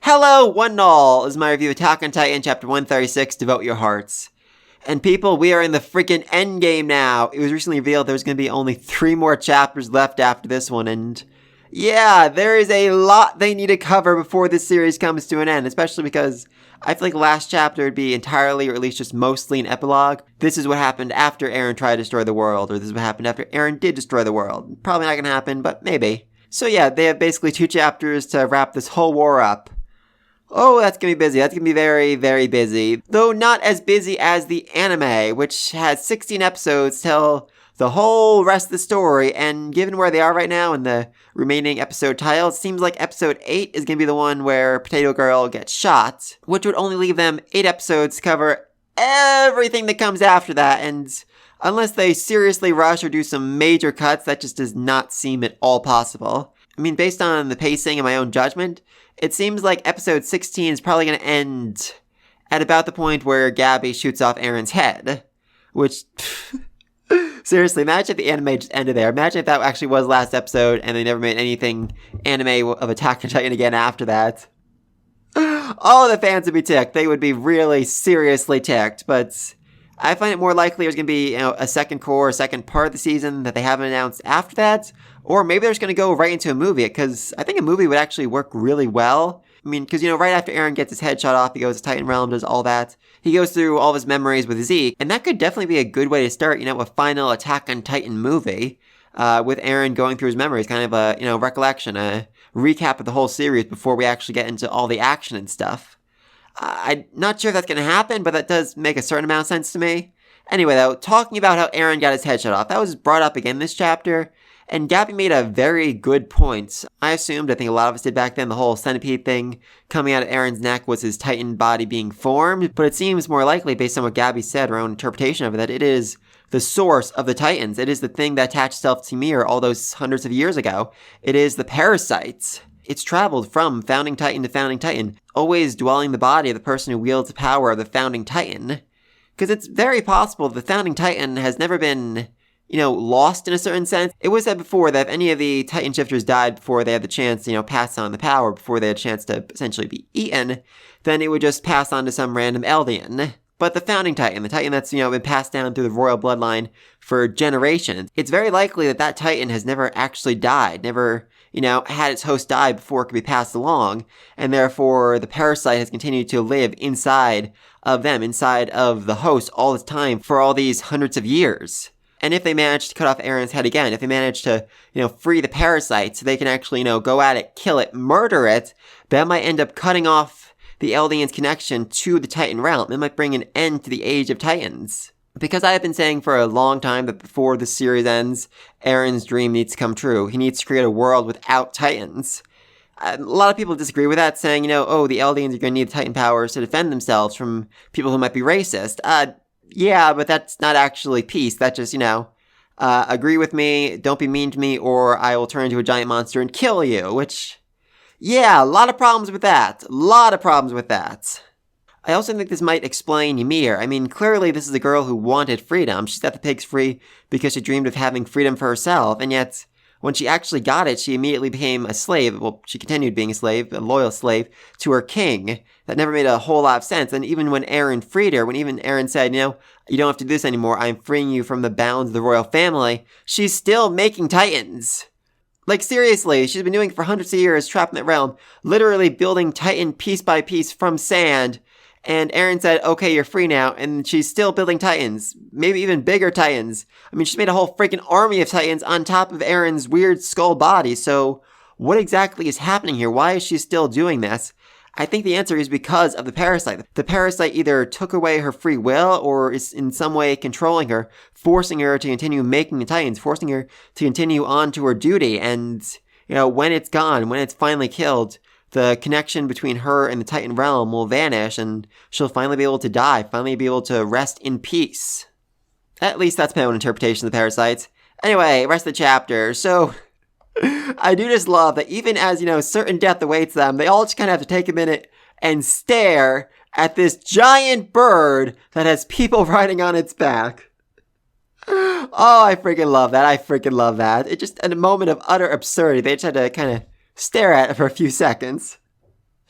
Hello, one and all. This is my review of Attack on Titan, Chapter 136, Devote Your Hearts. And people, we are in the freaking endgame now. It was recently revealed there's going to be only 3 more chapters left after this one, and yeah, there is a lot they need to cover before this series comes to an end, especially because I feel like the last chapter would be entirely, or at least just mostly, an epilogue. This is what happened after Eren tried to destroy the world, or this is what happened after Eren did destroy the world. Probably not going to happen, but maybe. So yeah, they have basically 2 chapters to wrap this whole war up. Oh, that's gonna be busy. That's gonna be very, very busy. Though not as busy as the anime, which has 16 episodes, tell the whole rest of the story, and given where they are right now in the remaining episode titles, it seems like episode 8 is gonna be the one where Potato Girl gets shot, which would only leave them 8 episodes to cover everything that comes after that, and unless they seriously rush or do some major cuts, that just does not seem at all possible. I mean, based on the pacing and my own judgment, it seems like episode 16 is probably going to end at about the point where Gabby shoots off Eren's head. Which, seriously, imagine if the anime just ended there. Imagine if that actually was last episode and they never made anything anime of Attack on Titan again after that. All the fans would be ticked. They would be really seriously ticked, but I find it more likely there's going to be, a second core, a second part of the season that they haven't announced after that. Or maybe they're just going to go right into a movie, because I think a movie would actually work really well. I mean, because, right after Eren gets his head shot off, he goes to Titan Realm, does all that. He goes through all of his memories with Zeke, and that could definitely be a good way to start, a final Attack on Titan movie, with Eren going through his memories, kind of a, recollection, a recap of the whole series before we actually get into all the action and stuff. I'm not sure if that's going to happen, but that does make a certain amount of sense to me. Anyway, though, talking about how Eren got his head shot off, that was brought up again this chapter, and Gabby made a very good point. I think a lot of us did back then, the whole centipede thing coming out of Eren's neck was his Titan body being formed, but it seems more likely, based on what Gabby said, her own interpretation of it, that it is the source of the Titans. It is the thing that attached itself to Ymir all those hundreds of years ago. It is the parasite. It's traveled from founding Titan to founding Titan, always dwelling the body of the person who wields the power of the founding Titan. Because it's very possible the founding Titan has never been, lost in a certain sense. It was said before that if any of the Titan shifters died before they had the chance to, pass on the power, before they had a chance to essentially be eaten, then it would just pass on to some random Eldian. But the founding Titan, the Titan that's, been passed down through the royal bloodline for generations, it's very likely that that Titan has never actually died, never, had its host die before it could be passed along, and therefore the parasite has continued to live inside of them, inside of the host all the time for all these hundreds of years. And if they manage to cut off Eren's head again, if they manage to, free the parasite so they can actually, go at it, kill it, murder it, that might end up cutting off the Eldian's connection to the Titan realm. It might bring an end to the Age of Titans. Because I have been saying for a long time that before the series ends, Eren's dream needs to come true. He needs to create a world without Titans. A lot of people disagree with that, saying, the Eldians are going to need the Titan powers to defend themselves from people who might be racist. Yeah, but that's not actually peace. That's just, agree with me, don't be mean to me, or I will turn into a giant monster and kill you, which, yeah, a lot of problems with that. I also think this might explain Ymir. I mean, clearly this is a girl who wanted freedom. She set the pigs free because she dreamed of having freedom for herself, and yet, when she actually got it, she immediately became a slave. Well, she continued being a slave, a loyal slave, to her king. That never made a whole lot of sense. And even when Eren freed her, when even Eren said, you don't have to do this anymore, I'm freeing you from the bounds of the royal family, she's still making Titans. Like, seriously, she's been doing it for hundreds of years, trapped in that realm, literally building Titan piece by piece from sand. And Eren said, okay, you're free now, and she's still building Titans. Maybe even bigger Titans. I mean, she's made a whole freaking army of Titans on top of Eren's weird skull body, so what exactly is happening here? Why is she still doing this? I think the answer is because of the parasite. The parasite either took away her free will or is in some way controlling her, forcing her to continue making the Titans, forcing her to continue on to her duty, and, when it's gone, when it's finally killed, the connection between her and the Titan realm will vanish, and she'll finally be able to die, finally be able to rest in peace. At least that's my own interpretation of the parasites. Anyway, rest of the chapter. So, I do just love that even as, certain death awaits them, they all just kind of have to take a minute and stare at this giant bird that has people riding on its back. Oh, I freaking love that. It's just a moment of utter absurdity. They just had to kind of stare at for a few seconds.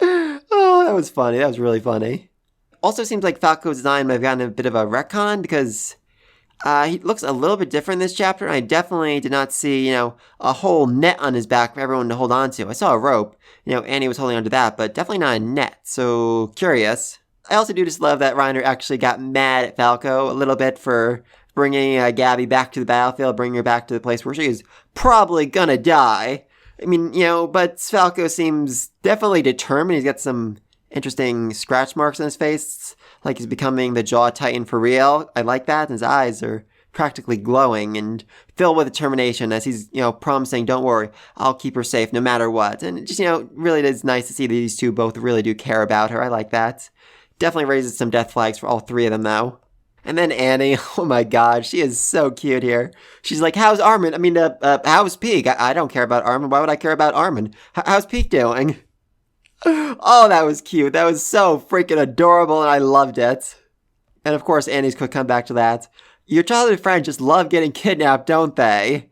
Oh, that was funny. That was really funny. Also seems like Falco's design might have gotten a bit of a retcon because he looks a little bit different in this chapter. I definitely did not see, a whole net on his back for everyone to hold on to. I saw a rope, Annie was holding onto that, but definitely not a net. So curious. I also do just love that Reiner actually got mad at Falco a little bit for bringing Gabby back to the battlefield, bringing her back to the place where she is probably gonna die. I mean, but Falco seems definitely determined. He's got some interesting scratch marks on his face, like he's becoming the Jaw Titan for real. I like that. His eyes are practically glowing and filled with determination as he's, promising, don't worry, I'll keep her safe no matter what. And it just, really is nice to see that these two both really do care about her. I like that. Definitely raises some death flags for all three of them, though. And then Annie, oh my god, she is so cute here. She's like, how's Armin? How's Peak? I don't care about Armin. Why would I care about Armin? How's Peak doing? Oh, that was cute. That was so freaking adorable, and I loved it. And of course, Annie's quick come back to that. Your childhood friends just love getting kidnapped, don't they?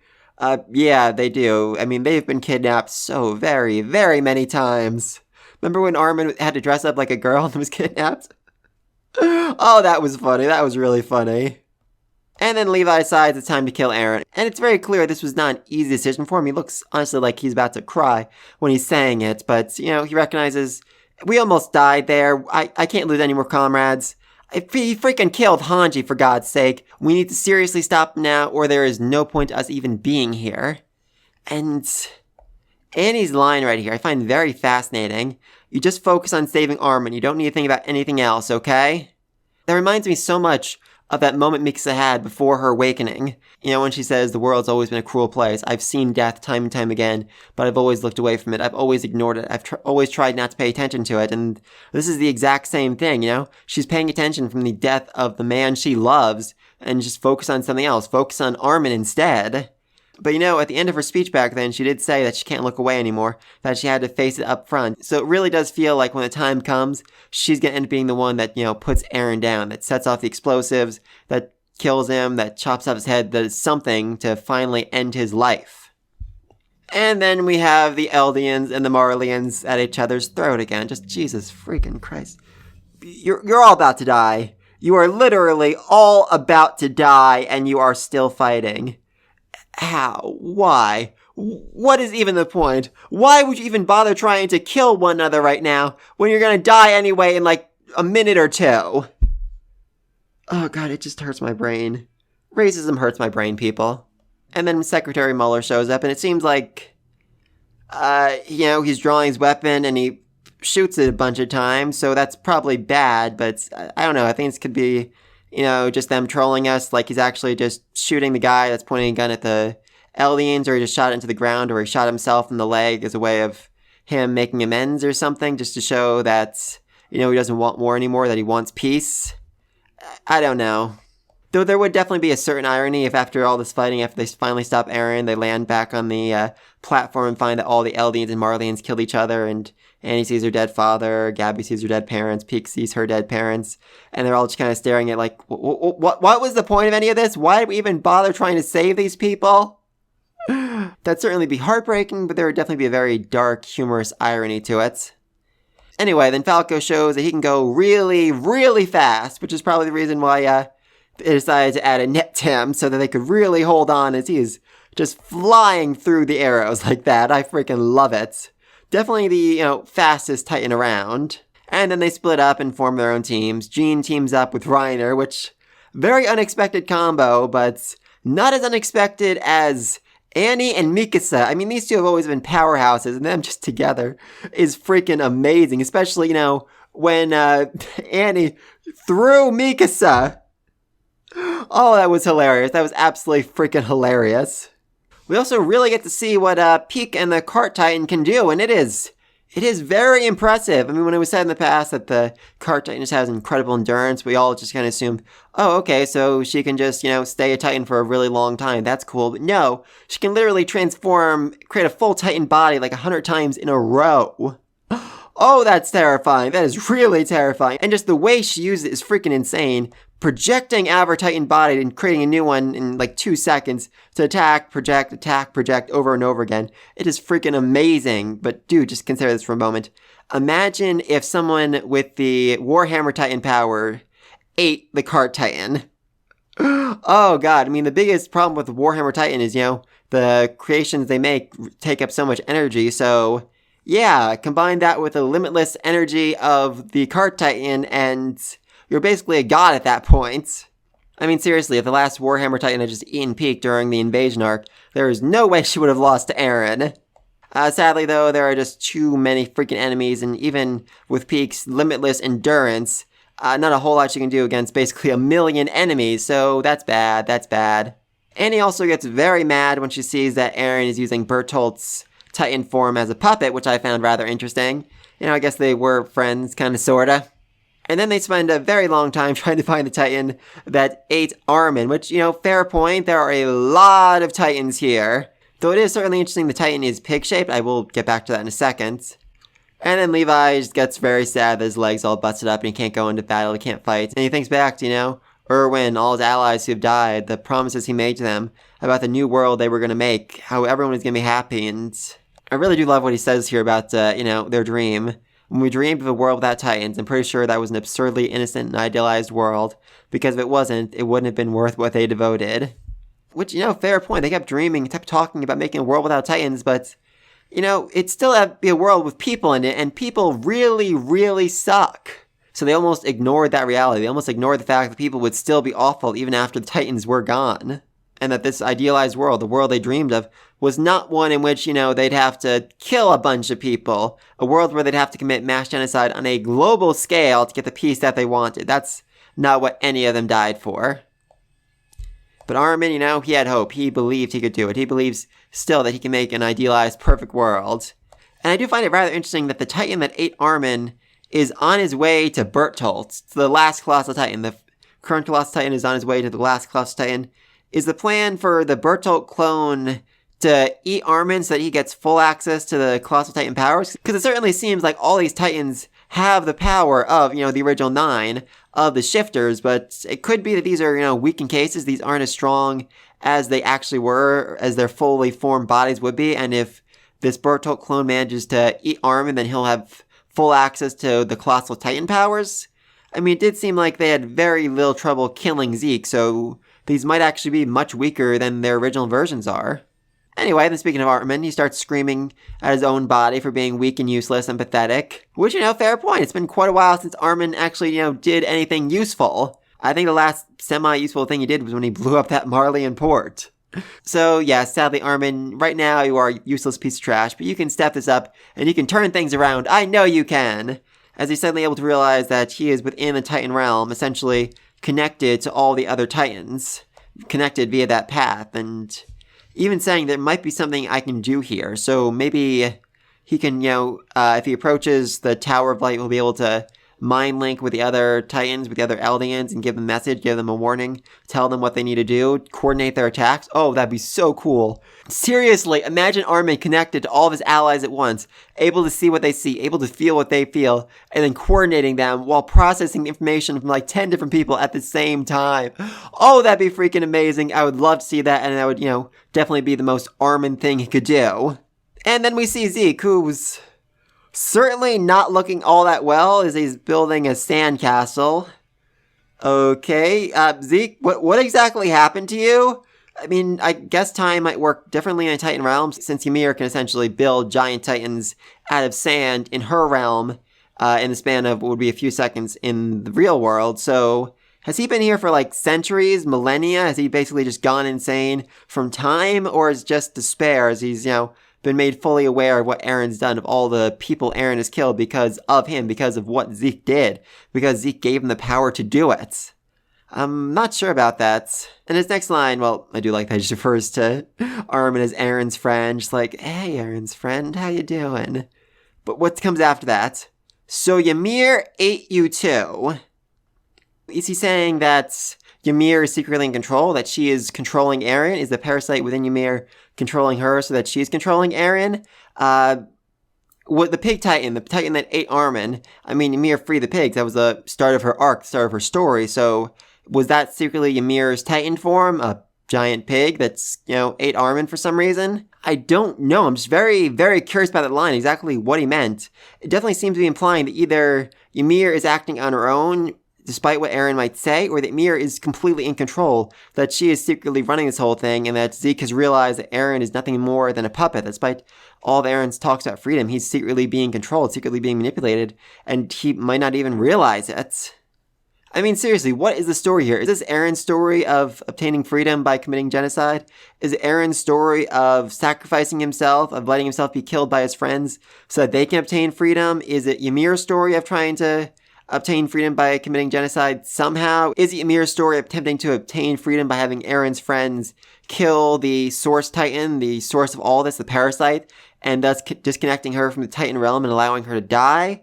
Yeah, they do. I mean, they've been kidnapped so very, very many times. Remember when Armin had to dress up like a girl and was kidnapped? Oh, that was funny. That was really funny. And then Levi decides it's time to kill Eren. And it's very clear this was not an easy decision for him. He looks honestly like he's about to cry when he's saying it. But, he recognizes, we almost died there. I can't lose any more comrades. He freaking killed Hanji, for God's sake. We need to seriously stop now or there is no point to us even being here. And Annie's line right here I find very fascinating. You just focus on saving Armin. You don't need to think about anything else, okay? That reminds me so much of that moment Mikasa had before her awakening. When she says, the world's always been a cruel place. I've seen death time and time again, but I've always looked away from it. I've always ignored it. I've always tried not to pay attention to it. And this is the exact same thing, She's paying attention from the death of the man she loves and just focus on something else. Focus on Armin instead. But at the end of her speech back then, she did say that she can't look away anymore, that she had to face it up front. So it really does feel like when the time comes, she's going to end up being the one that, puts Eren down, that sets off the explosives, that kills him, that chops off his head, that is something to finally end his life. And then we have the Eldians and the Marlians at each other's throat again. Just Jesus freaking Christ. You're all about to die. You are literally all about to die, and you are still fighting. How? Why? What is even the point? Why would you even bother trying to kill one another right now when you're gonna die anyway in like a minute or two? Oh god, it just hurts my brain. Racism hurts my brain, people. And then Secretary Mueller shows up and it seems like, he's drawing his weapon and he shoots it a bunch of times, so that's probably bad, but I don't know, I think this could be just them trolling us, like he's actually just shooting the guy that's pointing a gun at the Eldians, or he just shot it into the ground, or he shot himself in the leg as a way of him making amends or something, just to show that, he doesn't want war anymore, that he wants peace. I don't know. Though there would definitely be a certain irony if after all this fighting, after they finally stop Eren, they land back on the platform and find that all the Eldians and Marlians killed each other, and Annie sees her dead father, Gabby sees her dead parents, Peak sees her dead parents, and they're all just kind of staring at like, what was the point of any of this? Why did we even bother trying to save these people? That'd certainly be heartbreaking, but there would definitely be a very dark, humorous irony to it. Anyway, then Falco shows that he can go really, really fast, which is probably the reason why they decided to add a net to him so that they could really hold on as he is just flying through the arrows like that. I freaking love it. Definitely the, fastest Titan around. And then they split up and form their own teams. Jean teams up with Reiner, which, very unexpected combo, but not as unexpected as Annie and Mikasa. I mean, these two have always been powerhouses, and them just together is freaking amazing. Especially, when Annie threw Mikasa. Oh, that was hilarious. That was absolutely freaking hilarious. We also really get to see what Peak and the Cart Titan can do, and it is very impressive. I mean, when it was said in the past that the Cart Titan just has incredible endurance, we all just kind of assumed, oh, okay, so she can just, stay a Titan for a really long time. That's cool. But no, she can literally create a full Titan body like 100 times in a row. Oh, that's terrifying. That is really terrifying. And just the way she used it is freaking insane. Projecting out of her Titan body and creating a new one in like 2 seconds to attack, project over and over again. It is freaking amazing. But dude, just consider this for a moment. Imagine if someone with the Warhammer Titan power ate the Cart Titan. Oh god, I mean, the biggest problem with the Warhammer Titan is, the creations they make take up so much energy, so yeah, combine that with the limitless energy of the Cart Titan, and you're basically a god at that point. I mean, seriously, if the last Warhammer Titan had just eaten Peak during the invasion arc, there is no way she would have lost to Eren. Sadly, though, there are just too many freaking enemies, and even with Peak's limitless endurance, not a whole lot she can do against basically 1 million enemies, so that's bad. Annie also gets very mad when she sees that Eren is using Bertolt's Titan form as a puppet, which I found rather interesting. I guess they were friends, kinda sorta. And then they spend a very long time trying to find the Titan that ate Armin, which, fair point, there are a lot of Titans here. Though it is certainly interesting the Titan is pig-shaped, I will get back to that in a second. And then Levi just gets very sad that his leg's all busted up and he can't go into battle, he can't fight. And he thinks back to, Erwin, all his allies who have died, the promises he made to them about the new world they were going to make, how everyone was going to be happy. And I really do love what he says here about, their dream. When we dreamed of a world without Titans, I'm pretty sure that was an absurdly innocent and idealized world, because if it wasn't, it wouldn't have been worth what they devoted. Which, fair point, they kept dreaming, kept talking about making a world without Titans, but it'd still have to be a world with people in it, and people really, really suck. So they almost ignored that reality. They almost ignored the fact that people would still be awful even after the Titans were gone. And that this idealized world, the world they dreamed of, was not one in which, they'd have to kill a bunch of people. A world where they'd have to commit mass genocide on a global scale to get the peace that they wanted. That's not what any of them died for. But Armin, he had hope. He believed he could do it. He believes still that he can make an idealized, perfect world. And I do find it rather interesting that the Titan that ate Armin is on his way to Bertolt, to the last Colossal Titan. The current Colossal Titan is on his way to the last Colossal Titan. Is the plan for the Bertolt clone to eat Armin so that he gets full access to the Colossal Titan powers? Because it certainly seems like all these Titans have the power of, the original 9 of the shifters, but it could be that these are, weakened cases. These aren't as strong as they actually were, as their fully formed bodies would be, and if this Bertolt clone manages to eat Armin, then he'll have full access to the Colossal Titan powers. I mean, it did seem like they had very little trouble killing Zeke, so these might actually be much weaker than their original versions are. Anyway, then speaking of Armin, he starts screaming at his own body for being weak and useless and pathetic. Which, fair point. It's been quite a while since Armin actually, did anything useful. I think the last semi-useful thing he did was when he blew up that Marleyan port. So, yeah, sadly, Armin, right now you are a useless piece of trash, but you can step this up and you can turn things around. I know you can! As he's suddenly able to realize that he is within the Titan realm, essentially connected to all the other Titans, connected via that path, and even saying there might be something I can do here. So maybe he can, if he approaches the Tower of Light, he'll be able to mind link with the other Titans, with the other Eldians, and give them a message, give them a warning, tell them what they need to do, coordinate their attacks. Oh, that'd be so cool. Seriously, imagine Armin connected to all of his allies at once, able to see what they see, able to feel what they feel, and then coordinating them while processing information from like 10 different people at the same time. Oh, that'd be freaking amazing. I would love to see that, and that would, definitely be the most Armin thing he could do. And then we see Zeke, who's certainly not looking all that well as he's building a sandcastle. Okay, Zeke, what exactly happened to you? I mean, I guess time might work differently in a Titan realm, since Ymir can essentially build giant Titans out of sand in her realm in the span of what would be a few seconds in the real world. So has he been here for like centuries, millennia? Has he basically just gone insane from time, or is just despair as he's, been made fully aware of what Eren's done, of all the people Eren has killed because of him, because of what Zeke did, because Zeke gave him the power to do it? I'm not sure about that. And his next line, well, I do like that he just refers to Armin as Eren's friend, just like, hey, Eren's friend, how you doing? But what comes after that? So Ymir ate you too. Is he saying that Ymir is secretly in control, that she is controlling Eren? Is the parasite within Ymir controlling her so that she's controlling Eren? What the pig titan, the titan that ate Armin, I mean, Ymir freed the pigs. That was the start of her arc, the start of her story. So was that secretly Ymir's titan form, a giant pig that's, ate Armin for some reason? I don't know. I'm just very, very curious about that line, exactly what he meant. It definitely seems to be implying that either Ymir is acting on her own, despite what Eren might say, or that Ymir is completely in control, that she is secretly running this whole thing, and that Zeke has realized that Eren is nothing more than a puppet. Despite all of Eren's talks about freedom, he's secretly being controlled, secretly being manipulated, and he might not even realize it. I mean, seriously, what is the story here? Is this Eren's story of obtaining freedom by committing genocide? Is it Eren's story of sacrificing himself, of letting himself be killed by his friends so that they can obtain freedom? Is it Ymir's story of trying to obtain freedom by committing genocide somehow? Is it Ymir's story of attempting to obtain freedom by having Eren's friends kill the source titan, the source of all this, the parasite, and thus disconnecting her from the titan realm and allowing her to die?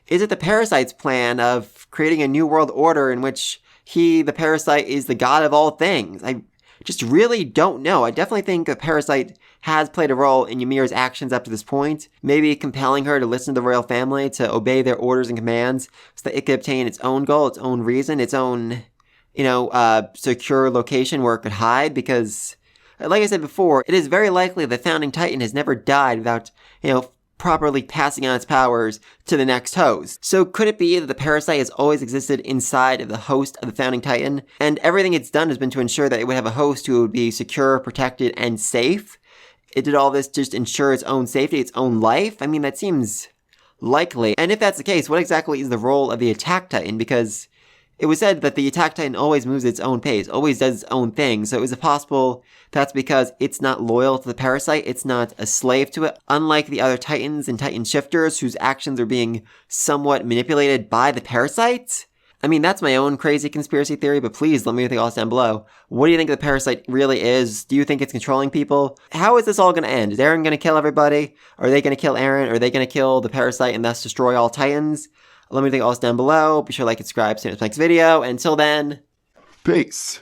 Is it the parasite's plan of creating a new world order in which he, the parasite, is the god of all things? I just really don't know. I definitely think the parasite has played a role in Ymir's actions up to this point, maybe compelling her to listen to the royal family, to obey their orders and commands, so that it could obtain its own goal, its own reason, its own, secure location where it could hide, because, like I said before, it is very likely the founding titan has never died without, properly passing on its powers to the next host. So could it be that the parasite has always existed inside of the host of the founding titan, and everything it's done has been to ensure that it would have a host who would be secure, protected, and safe? It did all this to just ensure its own safety, its own life? I mean, that seems likely. And if that's the case, what exactly is the role of the attack titan? Because it was said that the attack titan always moves its own pace, always does its own thing. So is it possible that's because it's not loyal to the parasite, it's not a slave to it, unlike the other titans and titan shifters whose actions are being somewhat manipulated by the parasite? I mean, that's my own crazy conspiracy theory, but please let me know your thoughts down below. What do you think the parasite really is? Do you think it's controlling people? How is this all going to end? Is Eren going to kill everybody? Are they going to kill Eren? Are they going to kill the parasite and thus destroy all titans? Let me know your thoughts down below. Be sure to like and subscribe. See you in the next video. Until then, peace.